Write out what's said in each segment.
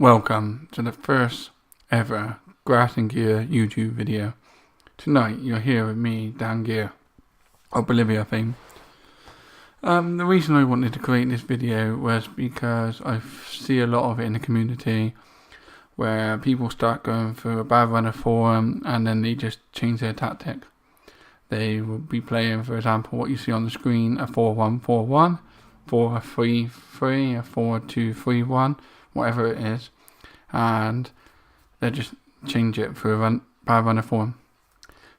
Welcome to the first ever GrassNGear YouTube video. Tonight you're here with me, Dan Gear, of Bolivia fame. The reason I wanted to create this video was because I see a lot of it in the community where people start going through a bad run of form and then they just change their tactic. They will be playing, for example, what you see on the screen, a 4-1-4-1, 4-3-3, a 4-2-3-1, whatever it is, and they just change it for a bad run of form,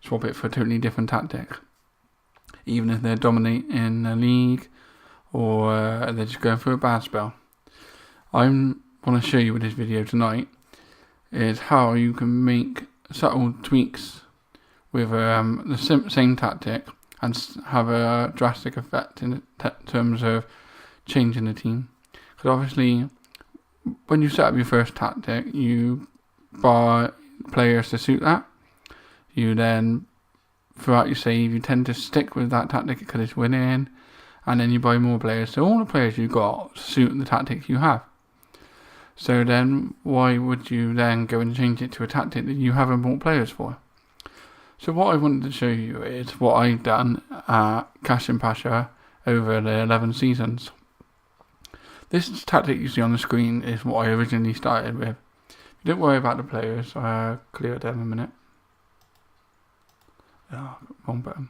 swap it for a totally different tactic, even if they're dominating the league or they're just going through a bad spell. I want to show you with this video tonight is how you can make subtle tweaks with the same tactic and have a drastic effect in terms of changing the team. Because obviously, when you set up your first tactic, you buy players to suit that. You then, throughout your save, you tend to stick with that tactic because it's winning, and then you buy more players. So all the players you got suit the tactic you have. So then, why would you then go and change it to a tactic that you haven't bought players for? So what I wanted to show you is what I've done at Cash and Pasha over the 11 seasons. This tactic you see on the screen is what I originally started with. Don't worry about the players, I'll clear them in a minute. Oh, wrong button.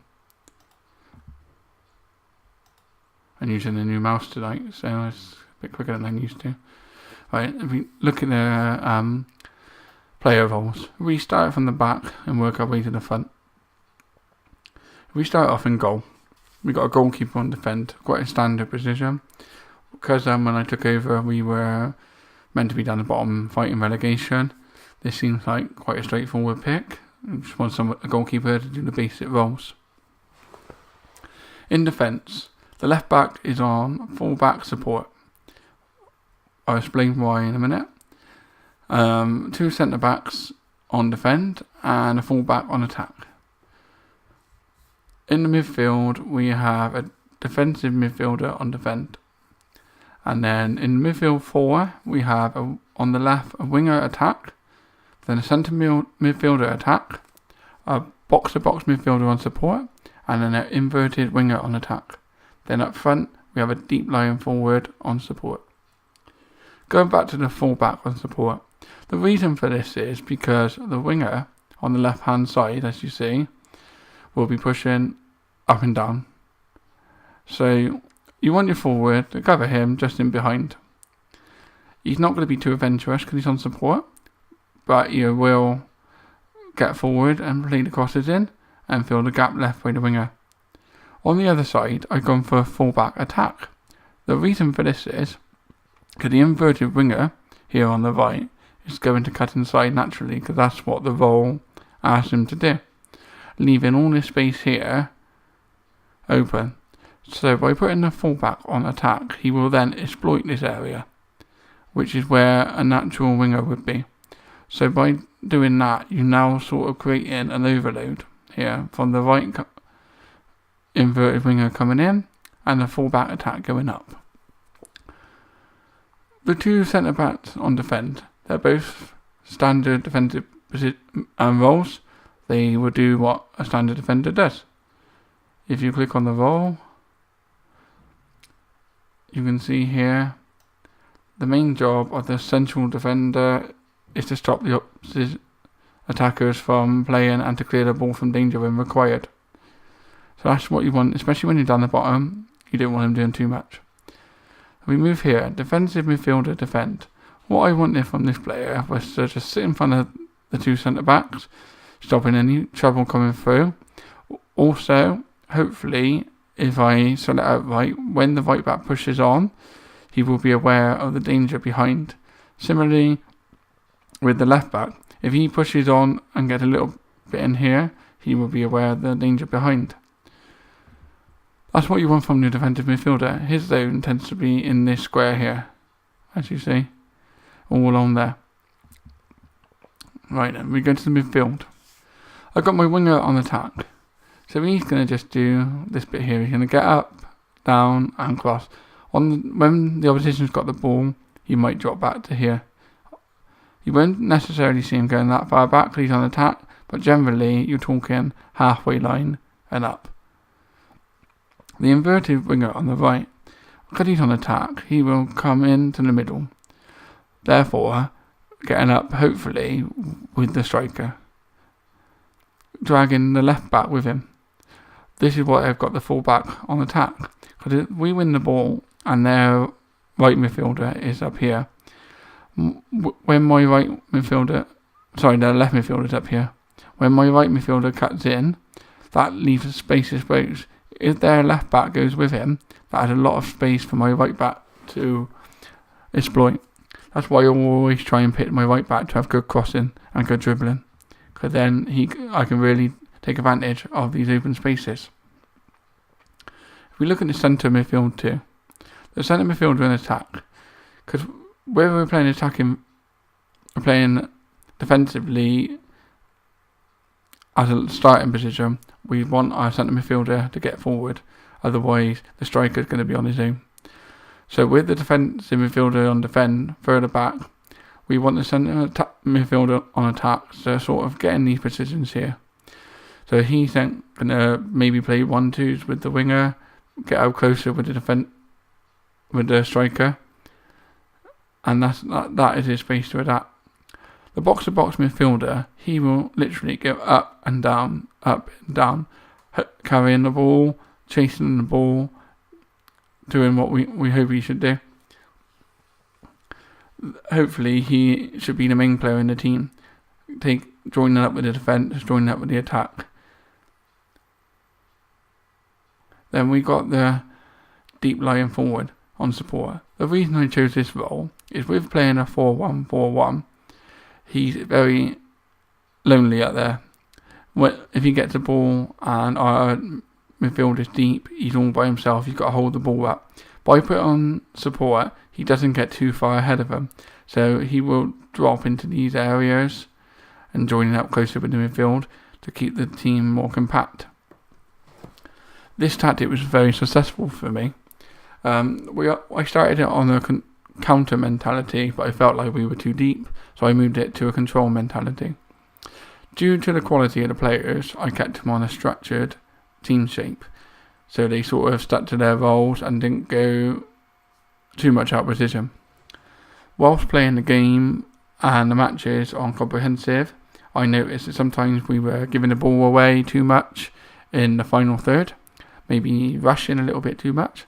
I'm using the new mouse tonight, so it's a bit quicker than I'm used to. Right, if we look at the player roles, we start from the back and work our way to the front. We start off in goal. We got a goalkeeper on defend, quite a standard position. Because when I took over, we were meant to be down the bottom fighting relegation. This seems like quite a straightforward pick. We just want a goalkeeper to do the basic roles. In defence, the left back is on full back support. I'll explain why in a minute. 2 centre backs on defend and a full back on attack. In the midfield, we have a defensive midfielder on defend. And then in midfield 4, we have on the left a winger attack, then a centre midfielder attack, a box-to-box midfielder on support, and then an inverted winger on attack. Then up front, we have a deep lying forward on support. Going back to the full back on support, the reason for this is because the winger on the left hand side, as you see, will be pushing up and down. So you want your forward to cover him just in behind. He's not going to be too adventurous because he's on support, but you will get forward and play the crosses in and fill the gap left by the winger. On the other side, I've gone for a full-back attack. The reason for this is because the inverted winger here on the right is going to cut inside naturally because that's what the role asks him to do, leaving all this space here open. So by putting the fullback on attack, he will then exploit this area, which is where a natural winger would be. So by doing that, you now sort of creating an overload here from the right inverted winger coming in and the fullback attack going up. The 2 centre backs on defend, they're both standard defensive roles. They will do what a standard defender does. If you click on the role, you can see here the main job of the central defender is to stop the opposite attackers from playing and to clear the ball from danger when required. So that's what you want, especially when you're down the bottom. You don't want him doing too much. We move here, defensive midfielder defend. What I wanted from this player was to just sit in front of the 2 centre backs, stopping any trouble coming through. Also, hopefully, if I sort it out right, when the right back pushes on, he will be aware of the danger behind. Similarly, with the left back, if he pushes on and gets a little bit in here, he will be aware of the danger behind. That's what you want from your defensive midfielder. His zone tends to be in this square here, as you see, all along there. Right then, we go to the midfield. I've got my winger on attack. So he's going to just do this bit here. He's going to get up, down and cross. When the opposition's got the ball, he might drop back to here You won't necessarily see him going that far back because he's on attack, but generally you're talking halfway line and up. The inverted winger on the right, because he's on attack, he will come into the middle, therefore getting up hopefully with the striker, dragging the left back with him. This is why I've got the full back on attack, because if we win the ball and their right midfielder is up here, when my their left midfielder is up here, when my right midfielder cuts in, that leaves space exposed. If their left back goes with him, that has a lot of space for my right back to exploit. That's why I always try and pick my right back to have good crossing and good dribbling, because then I can really take advantage of these open spaces. If we look at the centre midfield too, the centre midfielder in attack, because whether we're playing attacking or playing defensively as a starting position, we want our centre midfielder to get forward, otherwise the striker is going to be on his own. So with the defensive midfielder on defend further back, we want the centre midfielder on attack to sort of get in these positions here. So he's then going to maybe play 1-2s with the winger, get out closer with the striker, and that is his space to adapt. The box-to-box midfielder, he will literally go up and down, carrying the ball, chasing the ball, doing what we hope he should do. Hopefully he should be the main player in the team, joining up with the defence, joining up with the attack. Then we got the deep lying forward on support. The reason I chose this role is with playing a 4-1-4-1, he's very lonely out there. If he gets the ball and our midfield is deep, he's all by himself, he's got to hold the ball up. By putting on support, he doesn't get too far ahead of him, so he will drop into these areas and joining up closer with the midfield to keep the team more compact. This tactic was very successful for me. I started it on a counter mentality, but I felt like we were too deep, so I moved it to a control mentality. Due to the quality of the players, I kept them on a structured team shape, so they sort of stuck to their roles and didn't go too much out of position. Whilst playing the game and the matches on comprehensive, I noticed that sometimes we were giving the ball away too much in the final third, maybe rushing a little bit too much.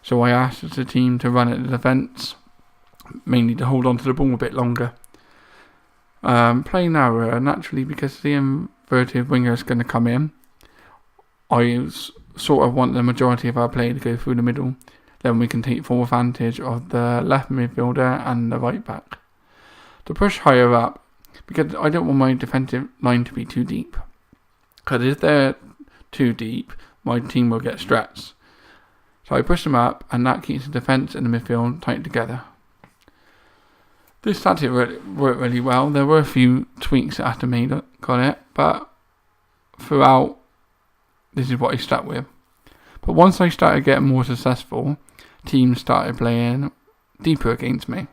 So I asked the team to run at the defence, mainly to hold on to the ball a bit longer. Playing narrower, naturally, because the inverted winger is going to come in, I sort of want the majority of our play to go through the middle. Then we can take full advantage of the left midfielder and the right back. To push higher up, because I don't want my defensive line to be too deep. Because if they're too deep, my team will get stressed. So I push them up, and that keeps the defence and the midfield tight together. This tactic worked really well. There were a few tweaks that I had to make on it, but throughout, this is what I stuck with. But once I started getting more successful, teams started playing deeper against me.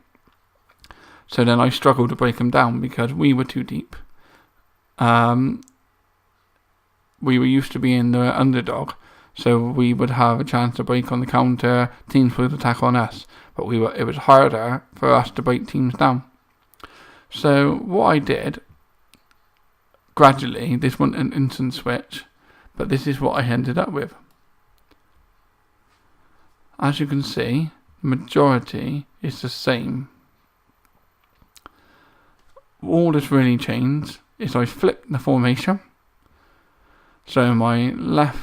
So then I struggled to break them down because we were too deep. We were used to being the underdog, so we would have a chance to break on the counter, teams would attack on us, but it was harder for us to break teams down. So what I did, gradually, this wasn't an instant switch, but this is what I ended up with. As you can see, the majority is the same. All that's really changed is I flipped the formation. So my left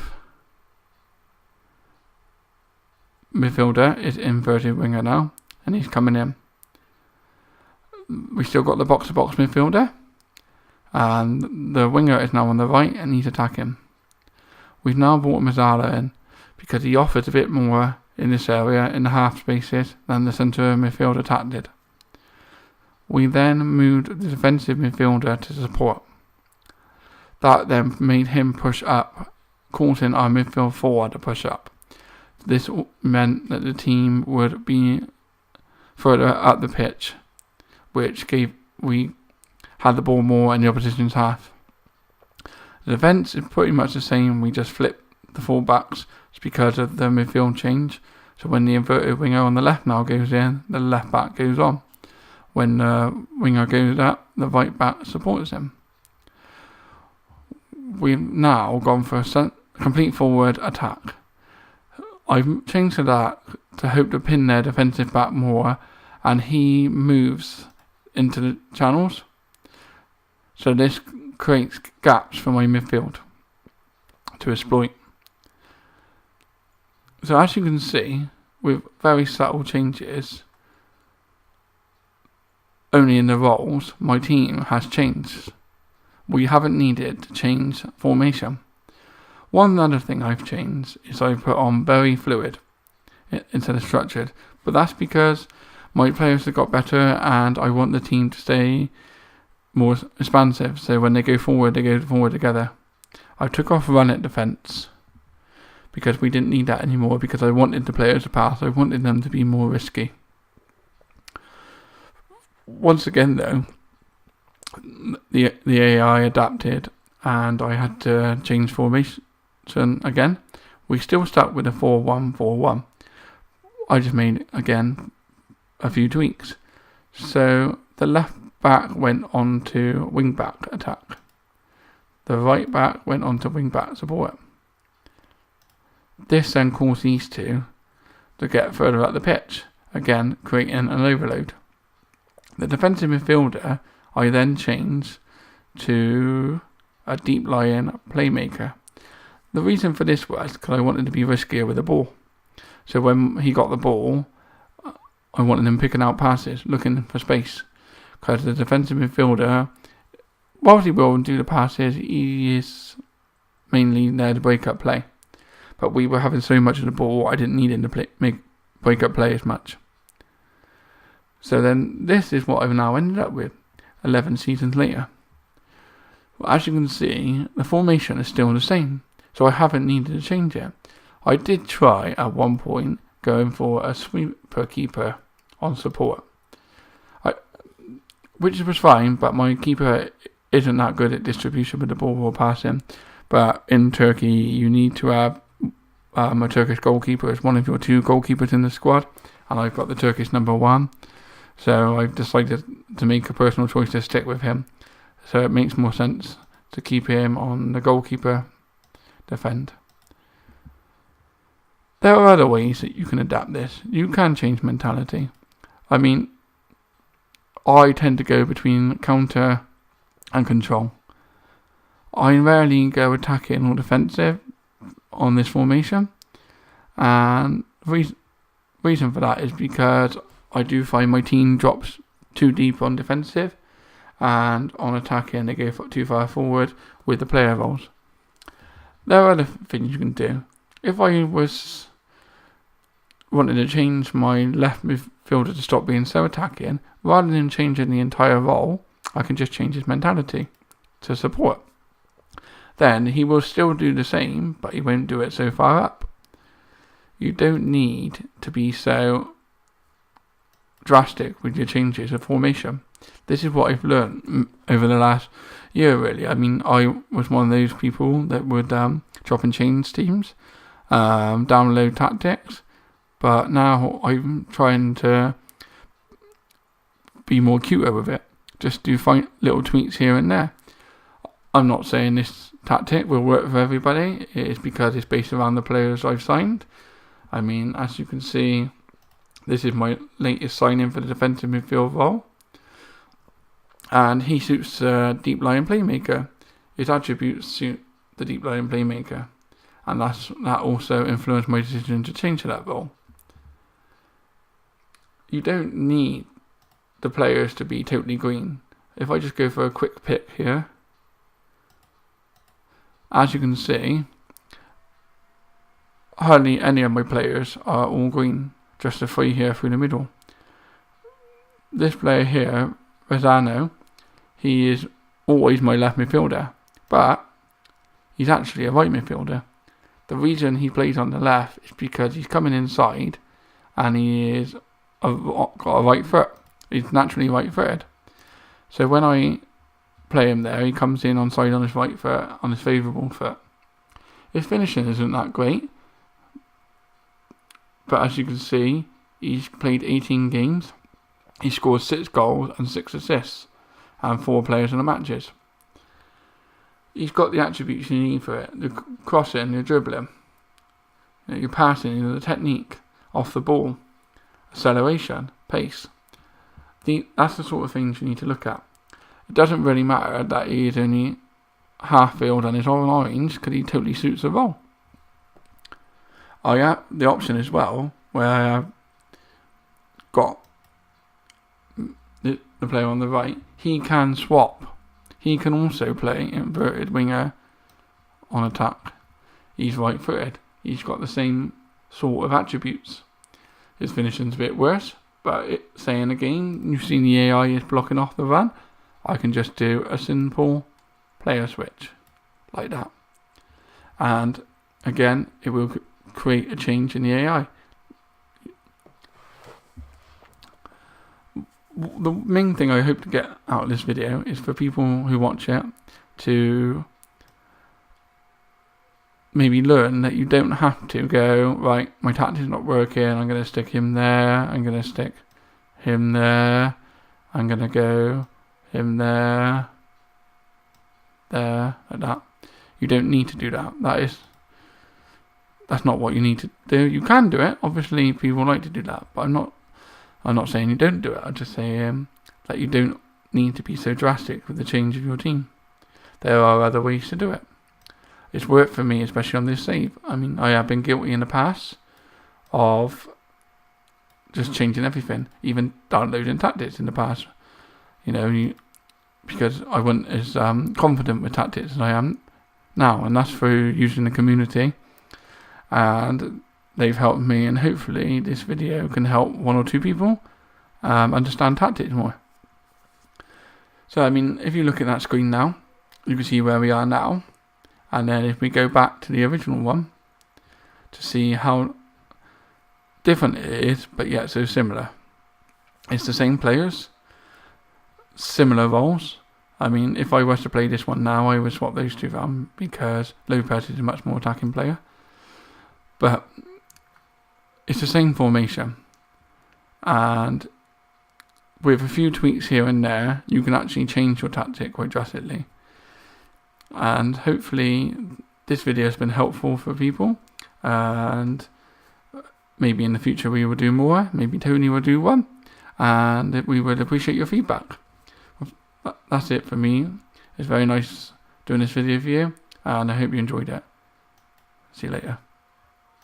midfielder is inverted winger now, and he's coming in. We still got the box-to-box midfielder, and the winger is now on the right, and he's attacking. We've now brought Mazzala in, because he offers a bit more in this area, in the half spaces, than the centre midfield attack did. We then moved the defensive midfielder to support. That then made him push up, causing our midfield forward to push up. This meant that the team would be further up the pitch, which we had the ball more in the opposition's half. The defence is pretty much the same. We just flip the full-backs. It's because of the midfield change. So when the inverted winger on the left now goes in, the left back goes on. When the winger goes up, the right back supports him. We've now gone for a complete forward attack. I've changed to that to hope to pin their defensive back more, and he moves into the channels. So this creates gaps for my midfield to exploit. So as you can see, with very subtle changes, only in the roles, my team has changed. We haven't needed to change formation. One other thing I've changed is I put on very fluid instead of structured, but that's because my players have got better and I want the team to stay more expansive, so when they go forward together. I took off run at defence because we didn't need that anymore, because I wanted the players to pass. I wanted them to be more risky. Once again though, the AI adapted and I had to change formation again. We still stuck with a 4-1-4-1. I just made again a few tweaks. So the left back went on to wing back attack. The right back went on to wing back support. This then caused these two to get further up the pitch, again creating an overload. The defensive midfielder I then changed to a deep lying playmaker. The reason for this was because I wanted to be riskier with the ball. So when he got the ball, I wanted him picking out passes, looking for space. Because the defensive midfielder, whilst he will do the passes, he is mainly there to break up play. But we were having so much of the ball, I didn't need him to break up play as much. So then this is what I've now ended up with 11 seasons later. Well, as you can see, the formation is still the same, so I haven't needed to change it. I did try at one point going for a sweeper keeper on support, which was fine, but my keeper isn't that good at distribution with the ball or passing. But in Turkey, you need to have a Turkish goalkeeper as one of your two goalkeepers in the squad, and I've got the Turkish number 1. So I've decided to make a personal choice to stick with him. So it makes more sense to keep him on the goalkeeper defend. There are other ways that you can adapt this. You can change mentality. I mean, I tend to go between counter and control. I rarely go attacking or defensive on this formation. And the reason for that is because I do find my team drops too deep on defensive, and on attacking they go too far forward with the player roles. There are other things you can do. If I was wanting to change my left midfielder to stop being so attacking, rather than changing the entire role, I can just change his mentality to support. Then he will still do the same, but he won't do it so far up. You don't need to be so drastic with your changes of formation. This is what I've learned over the last year, really. I mean, I was one of those people that would chop and change teams, download tactics, but now I'm trying to be more cuter with it. Just do find little tweaks here and there. I'm not saying this tactic will work for everybody. It is because it's based around the players I've signed. I mean, as you can see, this is my latest signing for the defensive midfield role. And he suits the deep lying playmaker. His attributes suit the deep lying playmaker. And that also influenced my decision to change to that role. You don't need the players to be totally green. If I just go for a quick pick here, as you can see, hardly any of my players are all green. Just the 3 here through the middle. This player here, Rosano, he is always my left midfielder, but he's actually a right midfielder. The reason he plays on the left is because he's coming inside and he is got a right foot. He's naturally right footed. So when I play him there, he comes in onside on his right foot, on his favourable foot. His finishing isn't that great, but as you can see, he's played 18 games. He scored 6 goals and 6 assists, and 4 players in the matches. He's got the attributes you need for it: the crossing, the dribbling, your passing, the technique off the ball, acceleration, pace. That's the sort of things you need to look at. It doesn't really matter that he is only half filled and is on orange, because he totally suits the role. I have the option as well where I have got the player on the right. He can swap. He can also play inverted winger on attack. He's right footed. He's got the same sort of attributes. His finishing's a bit worse, but saying again, you've seen the AI is blocking off the run. I can just do a simple player switch like that, and again it will create a change in the AI. The main thing I hope to get out of this video is for people who watch it to maybe learn that you don't have to go, right, my tactic's not working, I'm going to stick him there, I'm going to stick him there, I'm going to go him there, like that. You don't need to do that. That's not what you need to do. You can do it. Obviously, people like to do that, but I'm not saying you don't do it. I'm just saying that you don't need to be so drastic with the change of your team. There are other ways to do it. It's worked for me, especially on this save. I mean, I have been guilty in the past of just changing everything, even downloading tactics in the past. Because I wasn't as confident with tactics as I am now, and that's through using the community, and they've helped me, and hopefully this video can help 1 or 2 people understand tactics more. So I mean, if you look at that screen now, you can see where we are now, and then if we go back to the original one to see how different it is, but yet so similar. It's the same players, similar roles. I mean, if I was to play this one now, I would swap those 2 around, because Lopez is a much more attacking player. But it's the same formation, and with a few tweaks here and there, you can actually change your tactic quite drastically. And hopefully this video has been helpful for people, and maybe in the future we will do more. Maybe Tony will do one, and we would appreciate your feedback. That's it for me. It's very nice doing this video for you, and I hope you enjoyed it. See you later.